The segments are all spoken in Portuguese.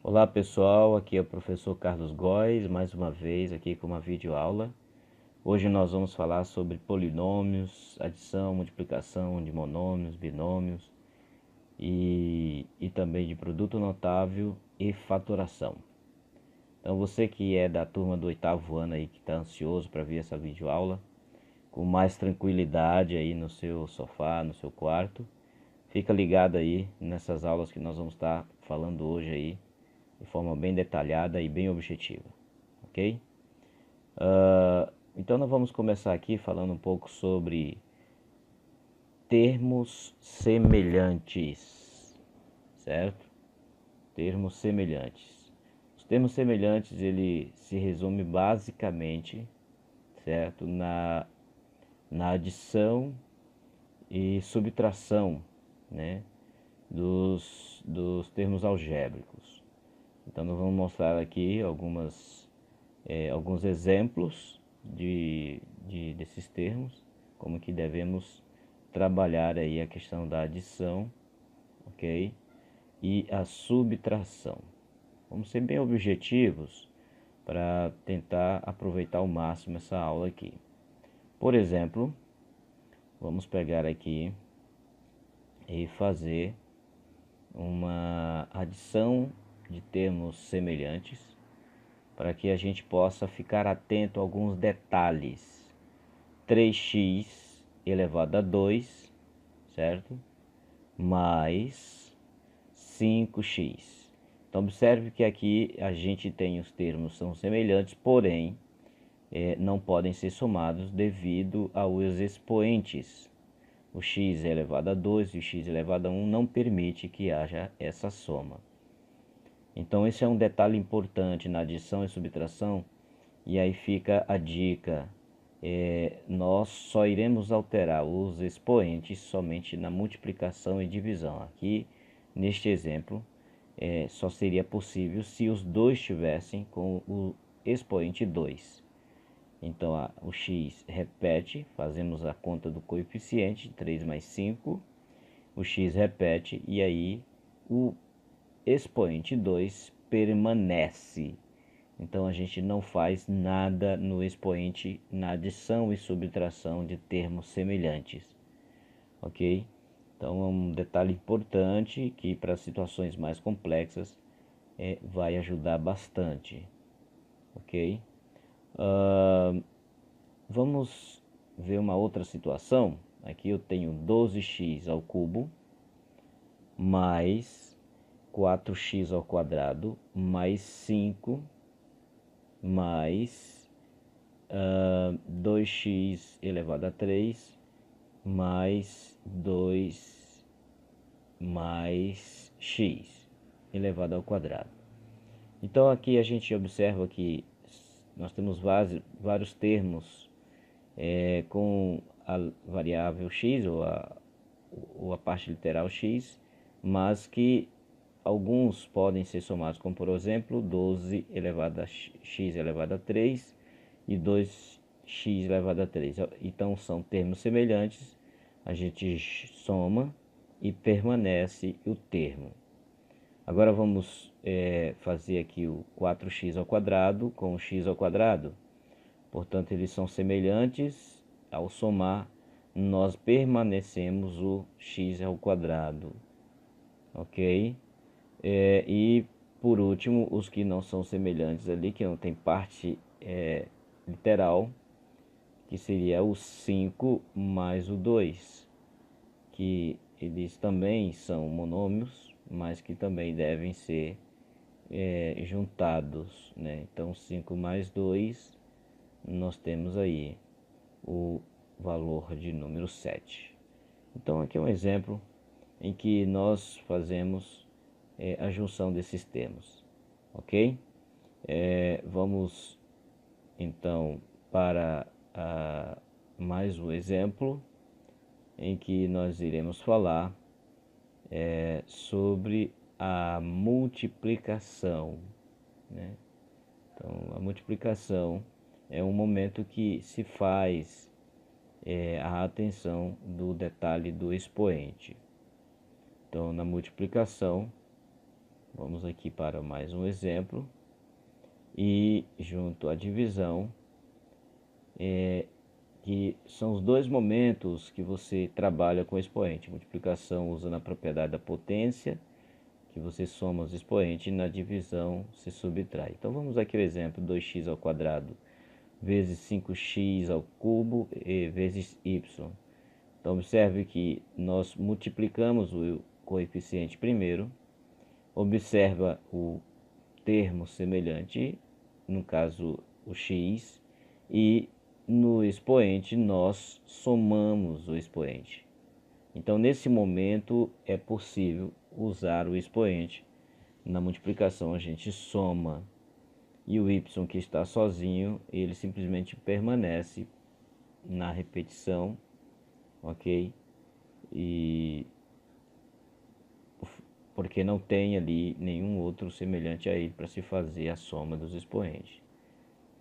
Olá pessoal, aqui é o professor Carlos Góes, mais uma vez aqui com uma videoaula. Hoje nós vamos falar sobre polinômios, adição, multiplicação de monômios, binômios e também de produto notável e fatoração. Então você que é da turma do 8º ano aí que está ansioso para ver essa videoaula, com mais tranquilidade aí no seu sofá, no seu quarto, fica ligado aí nessas aulas que nós vamos estar falando hoje aí de forma bem detalhada e bem objetiva, ok? Então nós vamos começar aqui falando um pouco sobre termos semelhantes, certo? Termos semelhantes. Os termos semelhantes, ele se resume basicamente, certo? Na adição e subtração, né? Dos termos algébricos. Então nós vamos mostrar aqui alguns exemplos desses termos, como que devemos trabalhar aí a questão da adição, ok? E a subtração. Vamos ser bem objetivos para tentar aproveitar ao máximo essa aula aqui. Por exemplo, vamos pegar aqui e fazer uma adição de termos semelhantes para que a gente possa ficar atento a alguns detalhes. 3x elevado a 2, certo? Mais 5x. Então observe que aqui a gente tem os termos são semelhantes, porém não podem ser somados devido aos expoentes. O x elevado a 2 e o x elevado a 1 não permite que haja essa soma. Então esse é um detalhe importante na adição e subtração, e aí fica a dica. Nós só iremos alterar os expoentes somente na multiplicação e divisão. Aqui, neste exemplo, só seria possível se os dois estivessem com o expoente 2. Então, o x repete, fazemos a conta do coeficiente, 3 mais 5, o x repete, e aí o expoente 2 permanece. Então a gente não faz nada no expoente na adição e subtração de termos semelhantes, ok? Então é um detalhe importante que para situações mais complexas vai ajudar bastante, ok? Vamos ver uma outra situação. Aqui eu tenho 12x ao cubo mais 4x ao quadrado mais 5 mais 2x elevado a 3 mais 2 mais x elevado ao quadrado. Então aqui a gente observa que nós temos vários termos com a variável x ou a parte literal x, mas que alguns podem ser somados, como por exemplo 12 elevado a x elevado a 3 e 2x elevado a 3. Então são termos semelhantes, a gente soma e permanece o termo. Agora vamos fazer aqui o 4x ao quadrado com o x ao quadrado. Portanto, eles são semelhantes. Ao somar, nós permanecemos o x ao quadrado, ok? E por último, os que não são semelhantes ali, que não tem parte literal, que seria o 5 mais o 2, que eles também são monômios, mas que também devem ser juntados, né? Então 5 mais 2, nós temos aí o valor de número 7. Então aqui é um exemplo em que nós fazemos a junção desses termos, ok? Vamos então para mais um exemplo em que nós iremos falar sobre a multiplicação, né? Então a multiplicação é um momento que se faz a atenção do detalhe do expoente. Então na multiplicação Vamos aqui para mais um exemplo. E junto à divisão, que são os dois momentos que você trabalha com o expoente. Multiplicação usando a propriedade da potência, que você soma os expoentes, e na divisão se subtrai. Então vamos aqui ao exemplo: 2x ao quadrado vezes 5x ao cubo e vezes y. Então observe que nós multiplicamos o coeficiente primeiro, observa o termo semelhante, no caso o x, e no expoente nós somamos o expoente. Então nesse momento é possível usar o expoente. Na multiplicação a gente soma, e o y que está sozinho, ele simplesmente permanece na repetição, ok? E porque não tem ali nenhum outro semelhante a ele para se fazer a soma dos expoentes.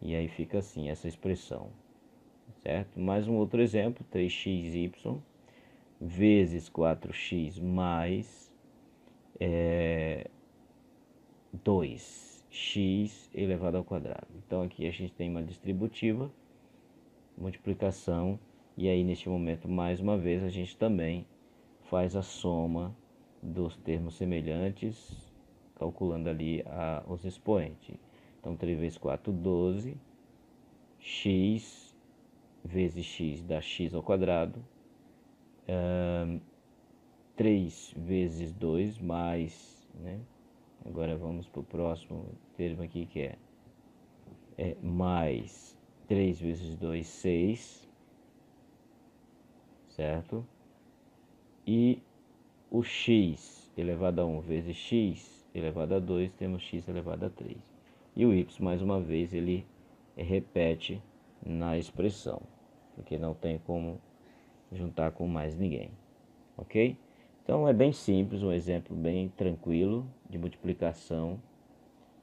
E aí fica assim essa expressão, certo? Mais um outro exemplo: 3xy vezes 4x mais 2x elevado ao quadrado. Então aqui a gente tem uma distributiva, multiplicação, e aí neste momento, mais uma vez, a gente também faz a soma dos termos semelhantes, calculando ali os expoentes. Então 3 vezes 4, 12, x vezes x dá x ao quadrado, 3 vezes 2 mais, né? Agora vamos para o próximo termo aqui, que é mais 3 vezes 2, 6, certo? E o x elevado a 1 vezes x elevado a 2, temos x elevado a 3. E o y, mais uma vez, ele repete na expressão, porque não tem como juntar com mais ninguém, ok? Então é bem simples, um exemplo bem tranquilo de multiplicação,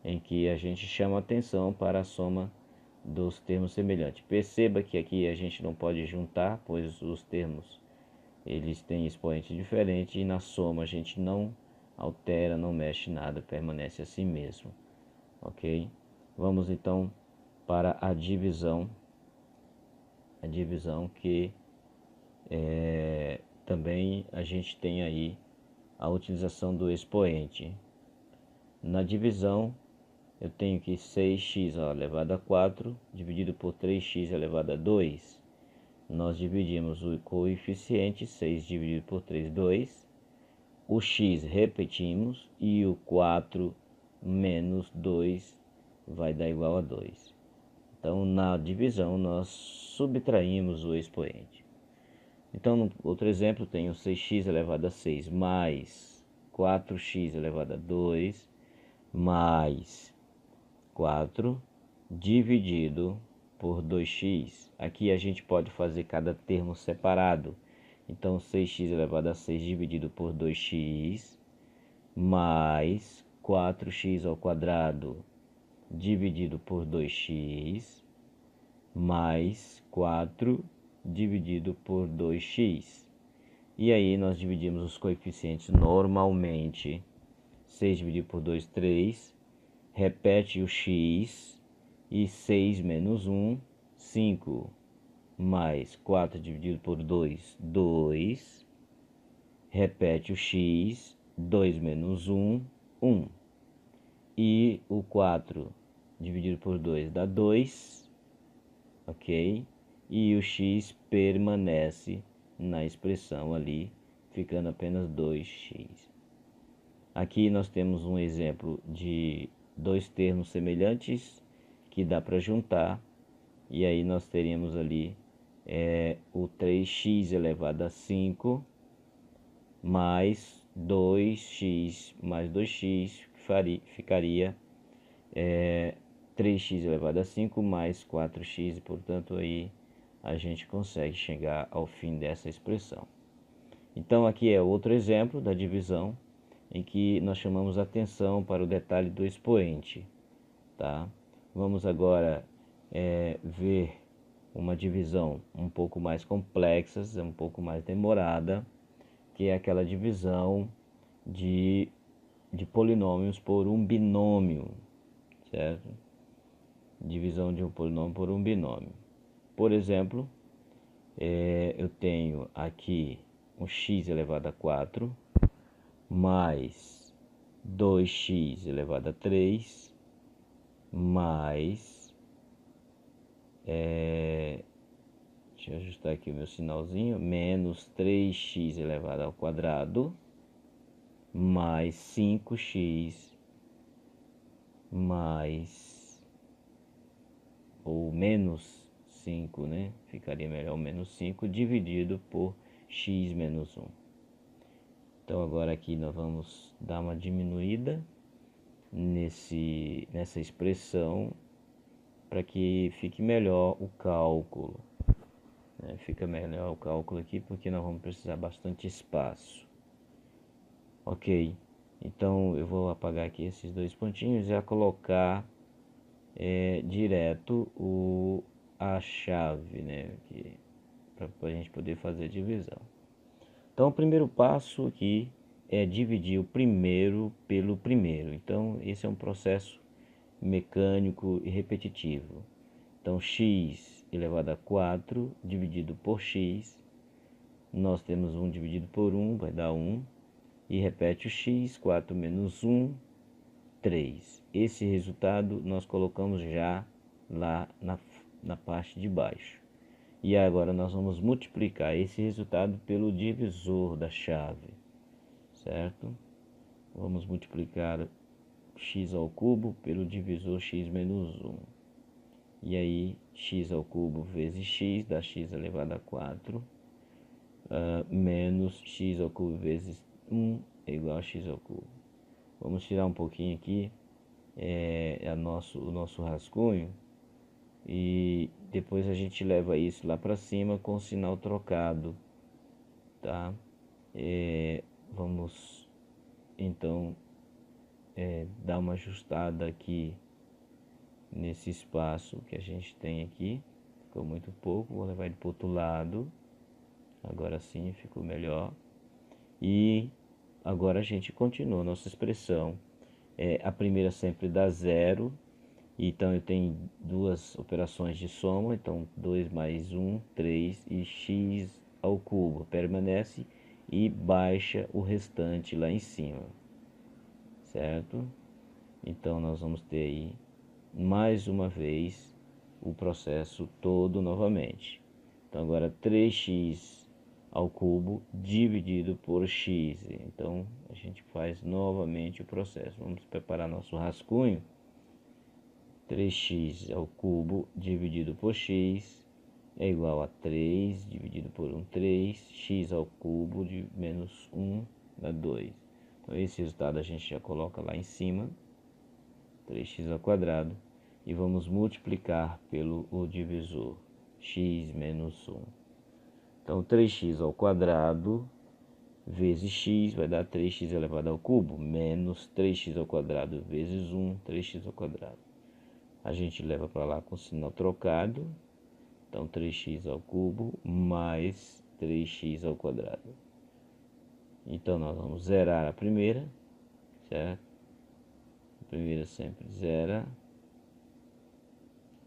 em que a gente chama atenção para a soma dos termos semelhantes. Perceba que aqui a gente não pode juntar, pois os termos eles têm expoente diferente, e na soma a gente não altera, não mexe nada, permanece assim mesmo, ok? Vamos então para a divisão que também a gente tem aí a utilização do expoente. Na divisão eu tenho que 6x elevado a 4 dividido por 3x elevado a 2. Nós dividimos o coeficiente, 6 dividido por 3, 2. O x repetimos, e o 4 menos 2 vai dar igual a 2. Então na divisão nós subtraímos o expoente. Então no outro exemplo tenho 6x elevado a 6 mais 4x elevado a 2 mais 4 dividido por 2x. Aqui a gente pode fazer cada termo separado. Então 6x elevado a 6 dividido por 2x mais 4x ao quadrado dividido por 2x mais 4 dividido por 2x. E aí nós dividimos os coeficientes normalmente. 6 dividido por 2, 3. Repete o x, e 6 menos 1, 5, mais 4 dividido por 2, 2. Repete o x, 2 menos 1, 1. E o 4 dividido por 2 dá 2, ok? E o x permanece na expressão ali, ficando apenas 2x. Aqui nós temos um exemplo de dois termos semelhantes que dá para juntar, e aí nós teríamos ali o 3x elevado a 5 mais 2x mais 2x, ficaria 3x elevado a 5 mais 4x, e portanto aí a gente consegue chegar ao fim dessa expressão. Então aqui é outro exemplo da divisão, em que nós chamamos atenção para o detalhe do expoente, tá? Vamos agora ver uma divisão um pouco mais complexa, um pouco mais demorada, que é aquela divisão de de polinômios por um binômio, certo? Divisão de um polinômio por um binômio. Por exemplo, eu tenho aqui um x elevado a 4 mais 2x elevado a 3 mais deixa eu ajustar aqui o meu sinalzinho, menos 3x elevado ao quadrado mais 5x mais, ou menos 5, né? Ficaria melhor o menos 5 dividido por x menos 1. Então agora aqui nós vamos dar uma diminuída nessa expressão para que fique melhor o cálculo. Fica melhor o cálculo aqui porque nós vamos precisar bastante espaço. Ok, então eu vou apagar aqui esses dois pontinhos e já colocar direto a chave, né, para a gente poder fazer a divisão. Então o primeiro passo aqui é dividir o primeiro pelo primeiro. Então esse é um processo mecânico e repetitivo. Então x elevado a 4 dividido por x, nós temos 1 dividido por 1, vai dar 1. E repete o x, 4 menos 1, 3. Esse resultado nós colocamos já lá na parte de baixo. E agora nós vamos multiplicar esse resultado pelo divisor da chave, certo? Vamos multiplicar x ao cubo pelo divisor x menos 1. E aí, x ao cubo vezes x dá x elevado a 4, menos x ao cubo vezes 1 é igual a x ao cubo. Vamos tirar um pouquinho aqui o nosso rascunho e depois a gente leva isso lá para cima com o sinal trocado, tá? Vamos então dar uma ajustada aqui nesse espaço que a gente tem aqui. Ficou muito pouco, vou levar ele para o outro lado. Agora sim ficou melhor. E agora a gente continua nossa expressão. A primeira sempre dá 0. Então eu tenho duas operações de soma. Então 2 mais 1, 3 e x ao cubo permanece e baixa o restante lá em cima, certo? Então nós vamos ter aí mais uma vez o processo todo novamente. Então agora 3x ao cubo dividido por x. Então a gente faz novamente o processo. Vamos preparar nosso rascunho. 3x ao cubo dividido por x é igual a 3 dividido por 1, 3. X ao cubo de menos 1 dá 2. Então esse resultado a gente já coloca lá em cima. 3x ao quadrado. E vamos multiplicar pelo o divisor x menos 1. Então 3x ao quadrado vezes x vai dar 3x elevado ao cubo, menos 3x ao quadrado vezes 1, 3x ao quadrado. A gente leva para lá com o sinal trocado. Então 3x ao cubo mais 3x ao quadrado. Então nós vamos zerar a primeira, certo? A primeira sempre zera.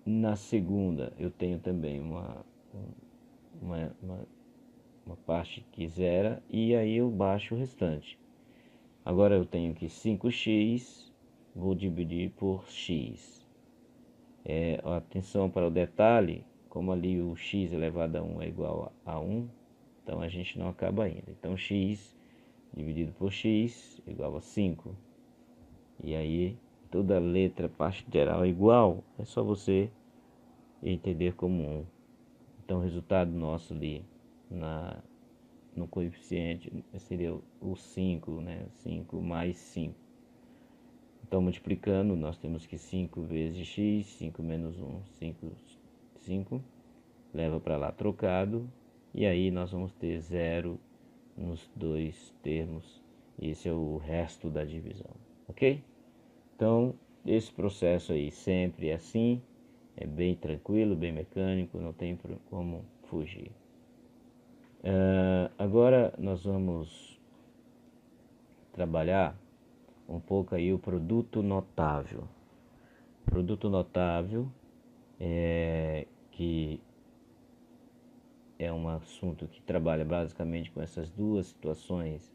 Na segunda eu tenho também uma parte que zera e aí eu baixo o restante. Agora eu tenho aqui 5x, vou dividir por x. Atenção para o detalhe, como ali o x elevado a 1 é igual a 1, então a gente não acaba ainda. Então x dividido por x é igual a 5. E aí toda letra parte geral é igual, é só você entender como 1. Então o resultado nosso ali no coeficiente seria o 5, né? 5 mais 5. Então multiplicando, nós temos que 5 vezes x, 5 menos 1, 5, leva para lá trocado, e aí nós vamos ter 0 nos dois termos. Esse é o resto da divisão, ok? Então esse processo aí sempre é assim, é bem tranquilo, bem mecânico, não tem como fugir. Agora nós vamos trabalhar um pouco aí o produto notável. Produto notável que é um assunto que trabalha basicamente com essas duas situações,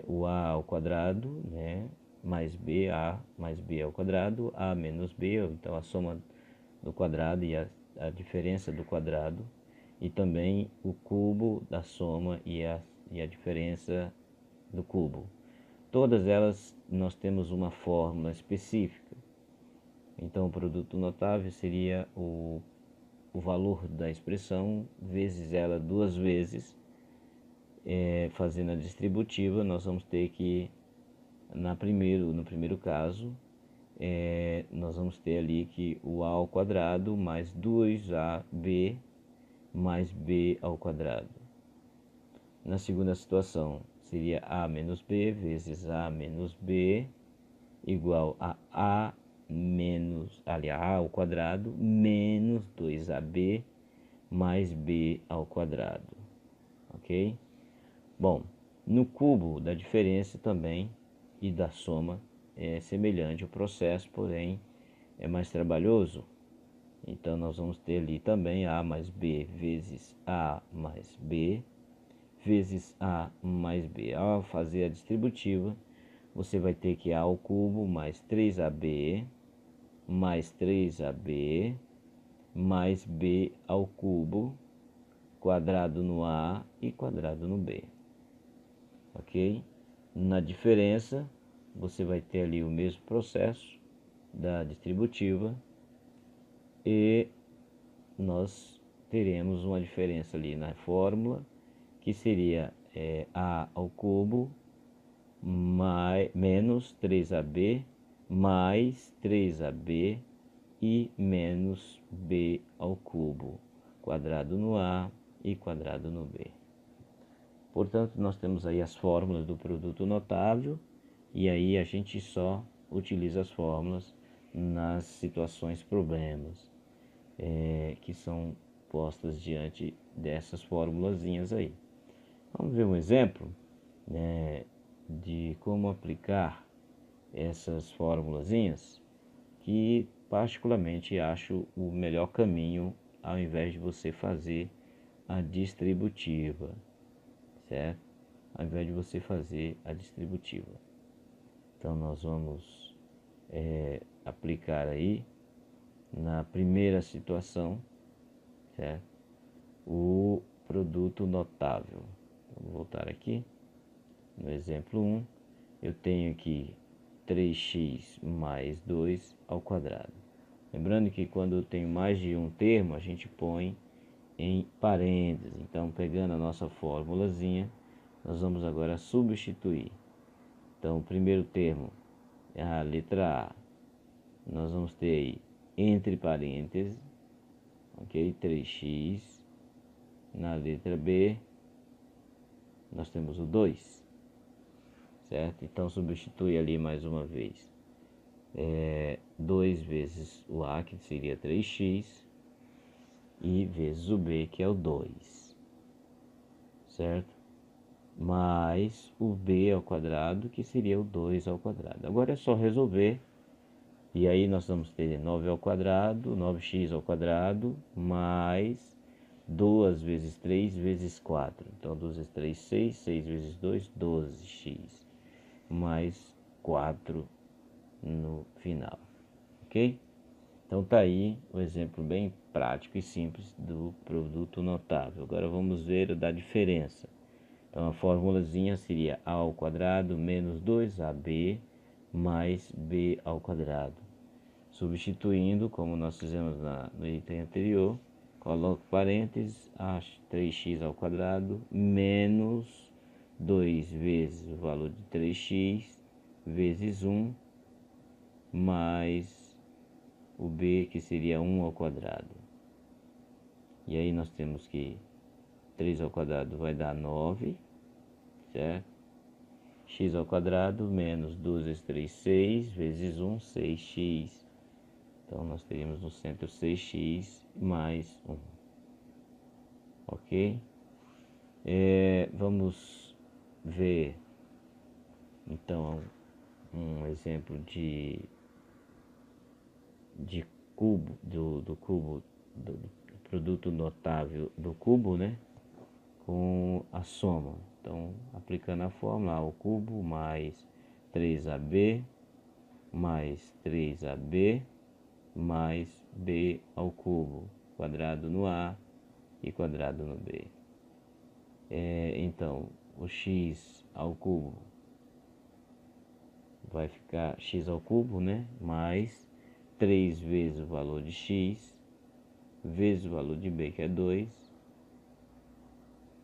o a ao quadrado, né, mais b, a mais b ao quadrado, a menos b, então a soma do quadrado e a diferença do quadrado, e também o cubo da soma e a diferença do cubo. Todas elas nós temos uma fórmula específica. Então o produto notável seria o valor da expressão vezes ela duas vezes. Fazendo a distributiva, nós vamos ter que, no primeiro caso, nós vamos ter ali que o a ao quadrado mais 2ab mais b ao quadrado. Na segunda situação, seria a menos b vezes a menos b igual a menos, aliás, a ao quadrado menos 2ab mais b ao quadrado, ok? Bom, no cubo da diferença também e da soma é semelhante o processo, porém é mais trabalhoso. Então nós vamos ter ali também a mais b vezes a mais b vezes a mais b. Ao fazer a distributiva, você vai ter que a ao cubo mais 3ab mais 3ab mais b ao cubo, quadrado no a e quadrado no b. Ok? Na diferença, você vai ter ali o mesmo processo da distributiva e nós teremos uma diferença ali na fórmula, que seria a ao cubo menos 3ab mais 3ab e menos b ao cubo, quadrado no a e quadrado no b. Portanto, nós temos aí as fórmulas do produto notável, e aí a gente só utiliza as fórmulas nas situações problemas que são postas diante dessas formulazinhas aí. Vamos ver um exemplo, né, de como aplicar essas formulazinhas, que particularmente acho o melhor caminho ao invés de você fazer a distributiva, certo? Ao invés de você fazer a distributiva. Então nós vamos aplicar aí na primeira situação, certo? O produto notável. Vamos voltar aqui no exemplo 1. Eu tenho aqui 3x mais 2 ao quadrado. Lembrando que quando eu tenho mais de um termo, a gente põe em parênteses. Então, pegando a nossa formulazinha, nós vamos agora substituir. Então, o primeiro termo é a letra A. Nós vamos ter aí, entre parênteses, ok? 3x. Na letra B, nós temos o 2, certo? Então, substitui ali mais uma vez. 2 vezes o A, que seria 3x, e vezes o B, que é o 2, certo? Mais o B ao quadrado, que seria o 2 ao quadrado. Agora é só resolver, e aí nós vamos ter 9 ao quadrado, 9x ao quadrado, mais 2 vezes 3 vezes 4. Então, 2 vezes 3, 6, 6 vezes 2, 12x, mais 4 no final, ok? Então tá aí o exemplo bem prático e simples do produto notável. Agora vamos ver o da diferença. Então a formulazinha seria a ao quadrado menos 2ab mais b ao quadrado. Substituindo, como nós fizemos no item anterior, coloco parênteses, a 3x ao quadrado menos 2 vezes o valor de 3x vezes 1 mais o b, que seria 1 ao quadrado. E aí nós temos que 3 ao quadrado vai dar 9, certo? X ao quadrado menos 2 vezes 3, 6, vezes 1, 6x. Então nós teríamos no centro 6x mais 1. Ok? Vamos ver então um exemplo de cubo, do cubo, do produto notável do cubo, né? Com a soma. Então, aplicando a fórmula, A ao cubo mais 3AB mais 3AB mais B ao cubo, quadrado no A e quadrado no B. Então, o x ao cubo vai ficar x ao cubo, né? Mais 3 vezes o valor de x, vezes o valor de b, que é 2,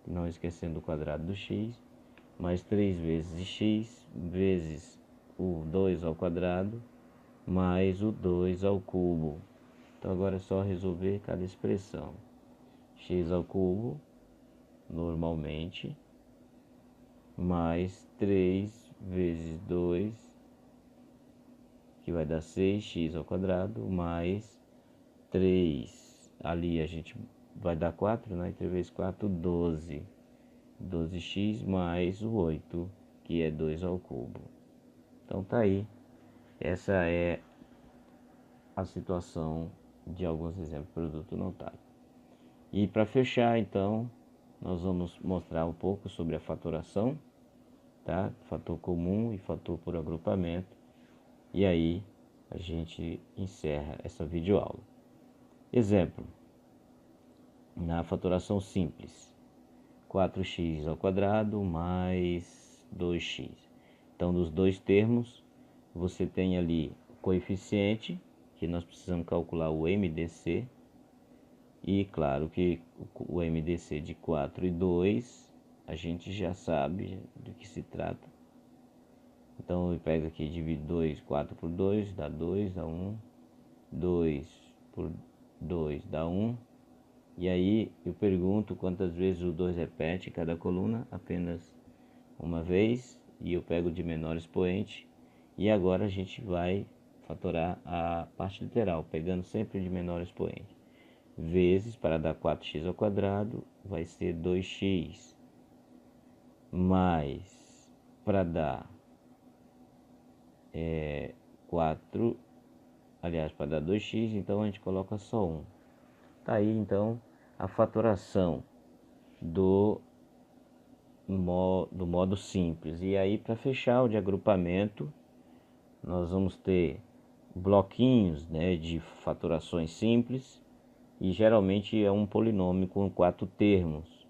não esquecendo o quadrado do x, mais 3 vezes de x, vezes o 2 ao quadrado, mais o 2 ao cubo. Então agora é só resolver cada expressão. X ao cubo, normalmente, mais 3 vezes 2, que vai dar 6x ao quadrado, mais 3, ali a gente vai dar 4, né? 3 vezes 4, 12. 12x mais o 8, que é 2 ao cubo. Então tá aí. Essa é a situação de alguns exemplos de produto notável. E para fechar, então, nós vamos mostrar um pouco sobre a fatoração, tá? Fator comum e fator por agrupamento. E aí a gente encerra essa videoaula. Exemplo, na fatoração simples, 4x ao quadrado mais 2x. Então, dos dois termos, você tem ali o coeficiente, que nós precisamos calcular o MDC. E claro que o MDC de 4 e 2, a gente já sabe do que se trata. Então, eu pego aqui, divido 2, 4 por 2, dá 2, dá 1. 2 por 2 dá 1. E aí eu pergunto quantas vezes o 2 repete em cada coluna, apenas uma vez, e eu pego de menor expoente. E agora a gente vai fatorar a parte literal, pegando sempre de menor expoente. Vezes, para dar 4x ao quadrado, vai ser 2x. Mais, para dar 4, aliás, para dar 2x, então a gente coloca só 1. Tá aí, então, a fatoração do modo simples. E aí, para fechar o de agrupamento, nós vamos ter bloquinhos, né, de fatorações simples, e geralmente é um polinômio com 4 termos.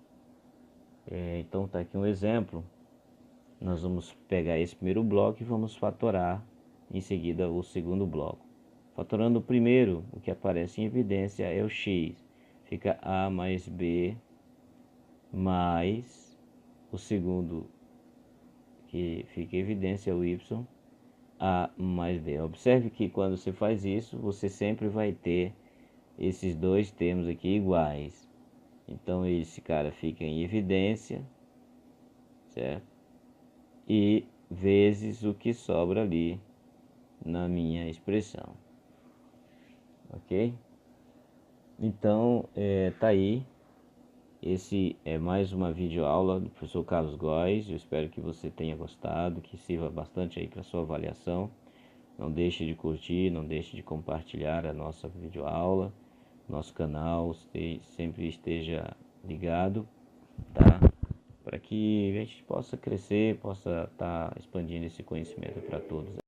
Então tá aqui um exemplo. Nós vamos pegar esse primeiro bloco e vamos fatorar em seguida o segundo bloco. Fatorando o primeiro, o que aparece em evidência é o x. Fica a mais b mais o segundo, que fica em evidência, é o y, a mais b. Observe que quando você faz isso, você sempre vai ter esses dois termos aqui iguais. Então esse cara fica em evidência, certo? E vezes o que sobra ali na minha expressão. Ok? Então, tá aí. Esse é mais uma videoaula do professor Carlos Góes. Eu espero que você tenha gostado, que sirva bastante aí para sua avaliação. Não deixe de curtir, não deixe de compartilhar a nossa videoaula, nosso canal, sempre esteja ligado, tá? Para que a gente possa crescer, possa estar expandindo esse conhecimento para todos.